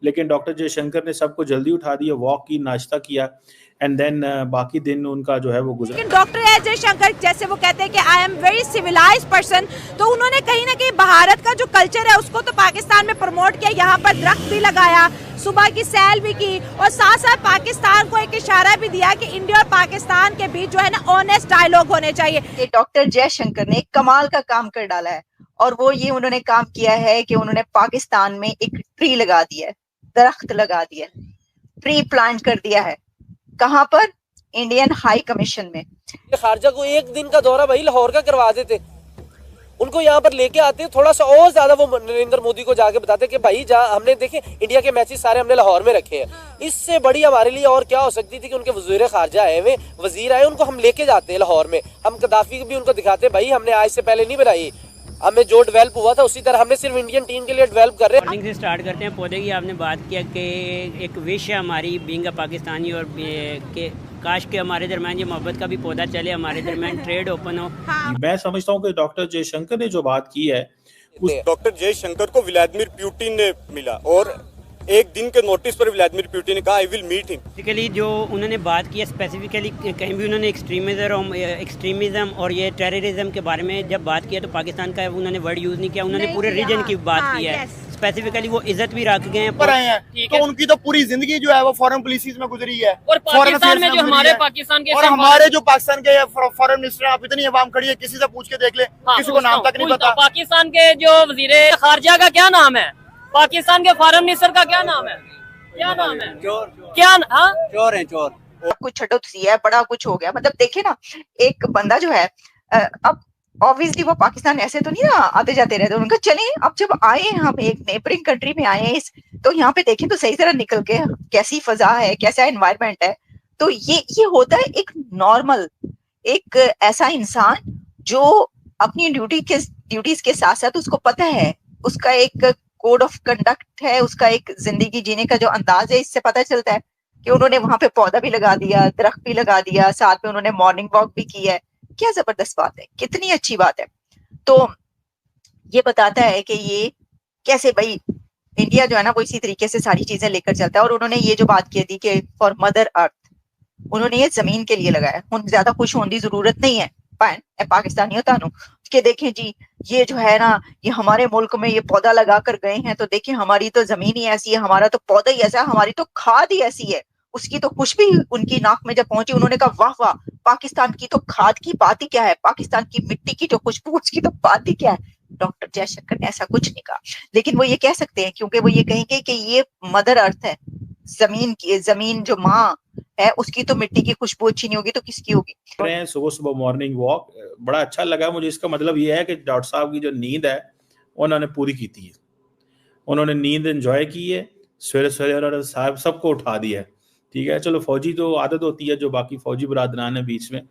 लेकिन डॉक्टर जयशंकर ने सबको जल्दी उठा दिया, वॉक की, नाश्ता किया, एंड देन बाकी दिन उनका जो है वो गुजरा। लेकिन डॉक्टर एस जयशंकर जैसे वो कहते हैं कि I am very civilise person, तो उन्होंने कहीं ना कहीं भारत का जो कल्चर है उसको तो पाकिस्तान में प्रमोट किया, यहाँ पर दरख्त भी लगाया, सुबह की सैल भी की, और साथ साथ पाकिस्तान को एक इशारा भी दिया कि इंडिया और पाकिस्तान के बीच जो है ना ऑनेस्ट डायलॉग होने चाहिए। डॉक्टर जयशंकर ने कमाल का काम कर डाला है, और वो ये उन्होंने काम किया है कि उन्होंने पाकिस्तान में एक ट्री लगा दिया है, दरख्त लगा दिया, ट्री प्लांट कर दिया है। कहाँ पर? इंडियन हाई कमीशन में। खारजा को एक दिन का दौरा भाई लाहौर का करवा देते, उनको यहाँ पर लेके आते, थोड़ा सा और ज्यादा वो नरेंद्र मोदी को जाके बताते कि भाई हमने देखे इंडिया के मैचेस सारे हमने लाहौर में रखे हैं, इससे बड़ी हमारे लिए और क्या हो सकती थी कि उनके वजीर खारजा आए हुए, वजीर आए, उनको हम लेके जाते हैं लाहौर में, हम गद्दाफी भी उनको दिखाते भाई हमने आज से पहले नहीं बनाई, हमें जो डेवलप हुआ था उसी तरह हमने सिर्फ इंडियन टीम के लिए डेवलप कर रहे हैं। मॉर्निंग से स्टार्ट करते हैं पौधे की। आपने बात किया कि एक विश है हमारी बीइंग अ पाकिस्तानी, और के काश के हमारे दरमियान ये मोहब्बत का भी पौधा चले, हमारे दरमियान ट्रेड ओपन हो। मैं समझता हूँ कि डॉक्टर जयशंकर ने जो बात की है, उस डॉक्टर जयशंकर को व्लादिमीर पुतिन ने मिला, और एक दिन के नोटिस पर व्लादिमीर पुतिन ने कहा I will meet him. Basically जो उन्होंने बात की है स्पेसिफिकली, कहीं भी उन्होंने एक्सट्रीमिज्म और ये टेररिज्म के बारे में जब बात किया तो पाकिस्तान का उन्होंने वर्ड यूज नहीं किया, उन्होंने पूरे रीजन की बात की है। स्पेसिफिकली वो इज्जत भी रख गए हैं, तो उनकी तो पूरी जिंदगी जो है वो फॉरेन पॉलिसीज में गुजरी है, और पाकिस्तान में जो हमारे पाकिस्तान के, और हमारे जो पाकिस्तान के फॉरेन मिनिस्टर, आप इतनी अवाम खड़ी है, किसी से पूछ के देख ले, किसी को नाम तक नहीं पता। पाकिस्तान के जो वजीर खारजा का क्या नाम है, पाकिस्तान के फॉरेन मिनिस्टर का क्या नाम है, क्या नाम है? चोर। क्या? हाँ, चोर है, चोर। कुछ छठो है, बड़ा कुछ हो गया। मतलब देखिए ना, एक बंदा जो है, अब ऑब्वियसली वो पाकिस्तान ऐसे तो नहीं ना आते जाते रहते, उनका चले, अब जब आए हम एक नेबरिंग कंट्री में आए हैं, तो यहाँ पे देखें तो सही तरह निकल के कैसी फजा है, कैसा एनवायरनमेंट है। तो ये होता है एक नॉर्मल, एक ऐसा इंसान जो अपनी ड्यूटीज के साथ साथ उसको पता है, उसका एक कोड ऑफ कंडक्ट है, उसका एक जिंदगी जीने का जो अंदाज है, इससे पता चलता है कि उन्होंने वहां पे पौधा भी लगा दिया, दरख्त भी लगा दिया, साथ में उन्होंने मॉर्निंग वॉक भी की है। क्या जबरदस्त बात है, कितनी अच्छी बात है। तो ये बताता है कि ये कैसे भाई इंडिया जो है ना वो इसी तरीके से सारी चीजें लेकर चलता है। और उन्होंने ये जो बात की थी कि फॉर मदर अर्थ, उन्होंने ये जमीन के लिए लगाया, उन ज्यादा खुश होने की जरूरत नहीं है पाकिस्तानी होता नु कि देखें जी ये जो है ना, ये हमारे मुल्क में ये पौधा लगा कर गए हैं, तो देखें हमारी तो जमीन ही ऐसी है, हमारा तो पौधा ही ऐसा है, हमारी तो खाद ही ऐसी है। उसकी तो खुशबू उनकी नाक में जब पहुंची, उन्होंने कहा वाह वाह, पाकिस्तान की तो खाद की बात ही क्या है, पाकिस्तान की मिट्टी की जो खुशबू उसकी तो बात ही क्या है। डॉक्टर जयशंकर ने ऐसा कुछ नहीं कहा, लेकिन वो ये कह सकते हैं क्योंकि वो ये कहेंगे कि ये मदर अर्थ है, जमीन की, जमीन जो माँ है उसकी तो मिट्टी की खुशबू अच्छी नहीं होगी तो किसकी होगी। सुबह सुबह मॉर्निंग वॉक बड़ा अच्छा लगा मुझे। इसका मतलब ये है कि डॉक्टर साहब की जो नींद है उन्होंने पूरी की थी, उन्होंने नींद एंजॉय की है, सवेरे सवेरे उन्होंने साहब सबको उठा दिया है। ठीक है, चलो फौजी तो आदत होती है, जो बाकी फौजी बरादरान है बीच में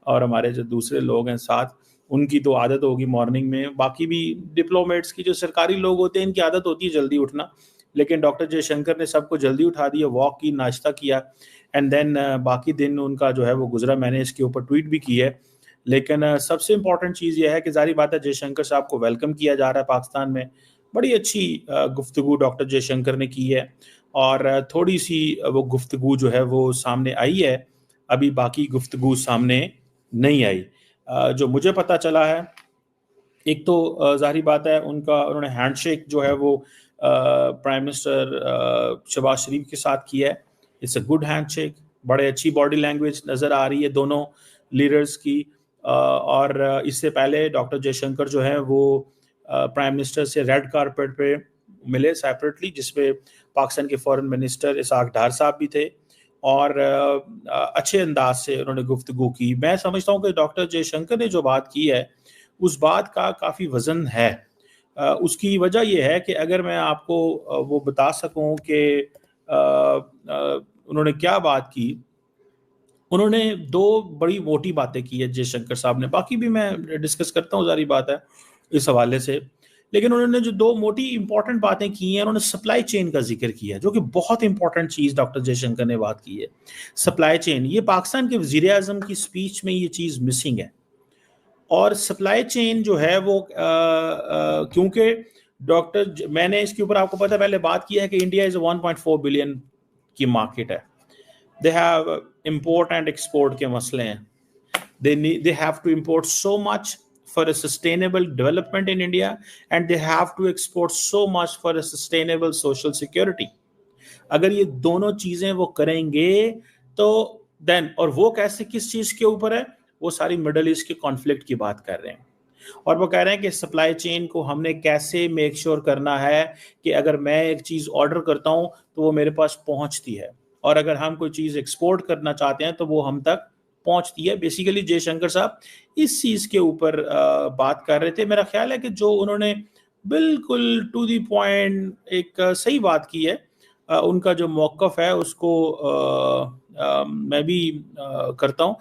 और हमारे जो दूसरे लोग हैं साथ, उनकी तो आदत होगी मॉर्निंग में। बाकी भी डिप्लोमेट्स की जो सरकारी लोग होते हैं इनकी आदत होती है जल्दी उठना, लेकिन डॉक्टर जयशंकर ने सबको जल्दी उठा दिया, वॉक की, नाश्ता किया, एंड देन बाकी दिन उनका जो है वो गुजरा। मैंने इसके ऊपर ट्वीट भी की है। लेकिन सबसे इम्पॉर्टेंट चीज़ यह है कि जारी बात है जयशंकर साहब को वेलकम किया जा रहा है पाकिस्तान में। बड़ी अच्छी गुफ्तगू डॉक्टर जयशंकर ने की है, और थोड़ी सी वो गुफ्तगू जो है वो सामने आई है, अभी बाकी गुफ्तगू सामने नहीं आई। जो मुझे पता चला है, एक तो जाहिर बात है उन्होंने हैंडशेक जो है वो प्राइम मिनिस्टर शहबाज शरीफ के साथ किया है। इट्स अ गुड हैंडशेक, बड़े अच्छी बॉडी लैंग्वेज नज़र आ रही है दोनों लीडर्स की। और इससे पहले डॉक्टर जयशंकर जो है वो प्राइम मिनिस्टर से रेड कारपेट पे मिले सेपरेटली, जिसपे पाकिस्तान के फॉरेन मिनिस्टर इसहाक डार साहब भी थे, और अच्छे अंदाज से उन्होंने गुफ्तगू की। मैं समझता हूँ कि डॉक्टर जयशंकर ने जो बात की है उस बात का काफ़ी वज़न है। उसकी वजह यह है कि अगर मैं आपको वो बता सकूं कि उन्होंने क्या बात की, उन्होंने दो बड़ी मोटी बातें की है जयशंकर साहब ने, बाकी भी मैं डिस्कस करता हूँ, सारी बात है इस हवाले से। लेकिन उन्होंने जो दो मोटी इंपॉर्टेंट बातें की हैं, उन्होंने सप्लाई चेन का जिक्र किया है, जो कि बहुत इंपॉर्टेंट चीज़ डॉक्टर जयशंकर ने बात की है, सप्लाई चेन। ये पाकिस्तान के वज़ीर आज़म की स्पीच में ये चीज़ मिसिंग है। और सप्लाई चेन जो है वो क्योंकि मैंने इसके ऊपर आपको पता पहले बात किया है कि इंडिया इज 1.4 बिलियन की मार्केट है. They have import and export के मसले हैं. They have to import so much for a sustainable development in India, and they have to export so much for a sustainable social security. अगर ये दोनों चीजें वो करेंगे तो देन, और वो कैसे, किस चीज के ऊपर है, वो सारी मिडल ईस्ट के कॉन्फ्लिक्ट की बात कर रहे हैं. और वो कह रहे हैं कि सप्लाई चेन को हमने कैसे मेक श्योर करना है कि अगर मैं एक चीज ऑर्डर करता हूं तो वो मेरे पास पहुंचती है, और अगर हम कोई चीज एक्सपोर्ट करना चाहते हैं तो वो हम तक पहुंचती है. बेसिकली जयशंकर साहब इस चीज के ऊपर बात कर रहे थे. मेरा ख्याल है कि जो उन्होंने बिल्कुल टू द पॉइंट एक सही बात की है. उनका जो मौक़िफ़ है उसको मैं भी करता हूं